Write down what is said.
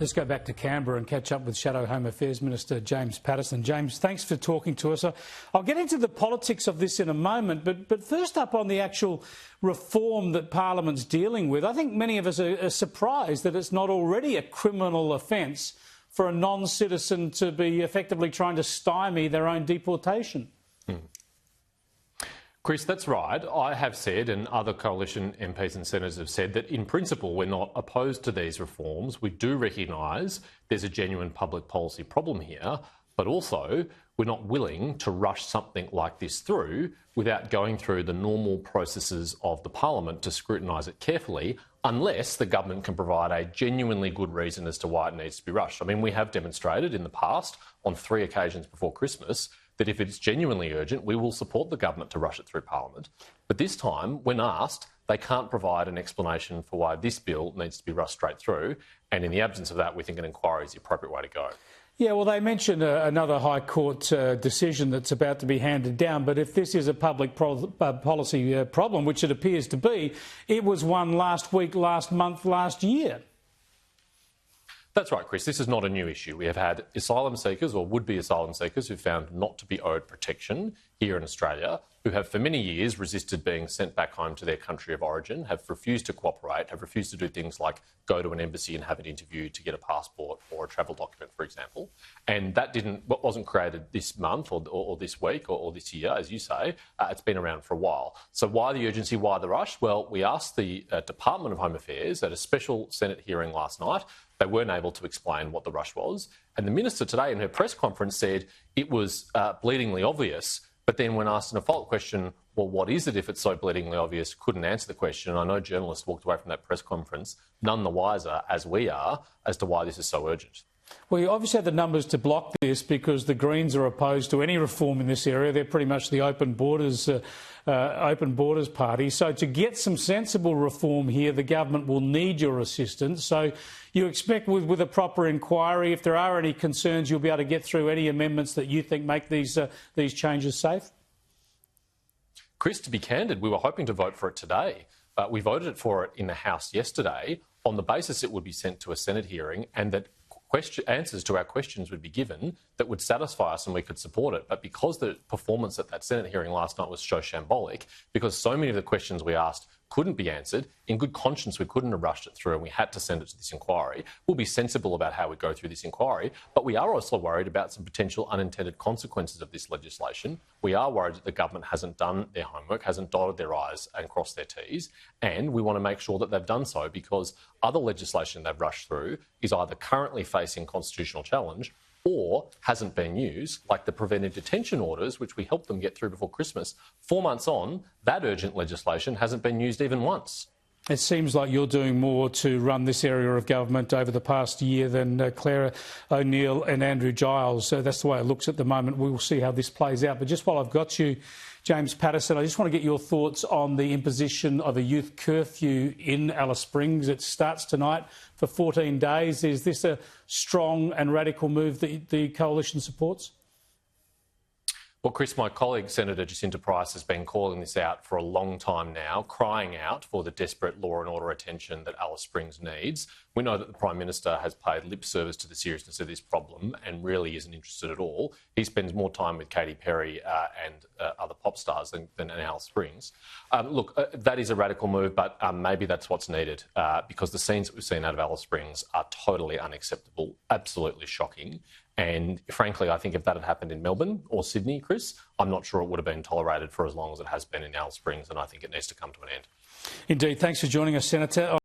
Let's go back to Canberra and catch up with Shadow Home Affairs Minister James Paterson. James, thanks for talking to us. I'll get into the politics of this in a moment, but first up on the actual reform that Parliament's dealing with, I think many of us are surprised that it's not already a criminal offence for a non-citizen to be effectively trying to stymie their own deportation. Chris, that's right. I have said, and other coalition MPs and senators have said, that in principle we're not opposed to these reforms. We do recognise there's a genuine public policy problem here, but also we're not willing to rush something like this through without going through the normal processes of the Parliament to scrutinise it carefully, unless the government can provide a genuinely good reason as to why it needs to be rushed. I mean, we have demonstrated in the past, on 3 occasions before Christmas, that if it's genuinely urgent, we will support the government to rush it through Parliament. But this time, when asked, they can't provide an explanation for why this bill needs to be rushed straight through. And in the absence of that, we think an inquiry is the appropriate way to go. Yeah, well, they mentioned another High Court decision that's about to be handed down. But if this is a public policy problem, which it appears to be, it was one last week, last month, last year. That's right, Chris. This is not a new issue. We have had asylum seekers or would-be asylum seekers who found not to be owed protection here in Australia, who have for many years resisted being sent back home to their country of origin, have refused to cooperate, have refused to do things like go to an embassy and have an interview to get a passport or a travel document, for example. And that wasn't created this month or this week or this year, as you say. It's been around for a while. So why the urgency, why the rush? Well, we asked the Department of Home Affairs at a special Senate hearing last night. They weren't able to explain what the rush was. And the Minister today in her press conference said it was bleedingly obvious. But then when asked in a follow-up question, well, what is it if it's so bleedingly obvious, couldn't answer the question. And I know journalists walked away from that press conference none the wiser, as we are, as to why this is so urgent. Well, you obviously have the numbers to block this because the Greens are opposed to any reform in this area. They're pretty much the open borders party. So to get some sensible reform here, the government will need your assistance. So you expect with a proper inquiry, if there are any concerns, you'll be able to get through any amendments that you think make these changes safe? Chris, to be candid, we were hoping to vote for it today. But we voted for it in the House yesterday on the basis it would be sent to a Senate hearing and that answers to our questions would be given that would satisfy us and we could support it. But because the performance at that Senate hearing last night was so shambolic, because so many of the questions we asked couldn't be answered, in good conscience we couldn't have rushed it through and we had to send it to this inquiry. We'll be sensible about how we go through this inquiry, but we are also worried about some potential unintended consequences of this legislation. We are worried that the government hasn't done their homework, hasn't dotted their I's and crossed their T's, and we want to make sure that they've done so because other legislation they've rushed through is either currently facing constitutional challenge or hasn't been used, like the preventive detention orders, which we helped them get through before Christmas. 4 months on, that urgent legislation hasn't been used even once. It seems like you're doing more to run this area of government over the past year than Claire O'Neill and Andrew Giles. So that's the way it looks at the moment. We will see how this plays out. But just while I've got you, James Paterson, I just want to get your thoughts on the imposition of a youth curfew in Alice Springs. It starts tonight for 14 days. Is this a strong and radical move that the coalition supports? Well, Chris, my colleague Senator Jacinta Price has been calling this out for a long time now, crying out for the desperate law and order attention that Alice Springs needs. We know that the Prime Minister has paid lip service to the seriousness of this problem and really isn't interested at all. He spends more time with Katy Perry and other pop stars than in Alice Springs. Look, that is a radical move, but maybe that's what's needed because the scenes that we've seen out of Alice Springs are totally unacceptable, absolutely shocking. And frankly, I think if that had happened in Melbourne or Sydney, Chris, I'm not sure it would have been tolerated for as long as it has been in Alice Springs, and I think it needs to come to an end. Indeed. Thanks for joining us, Senator.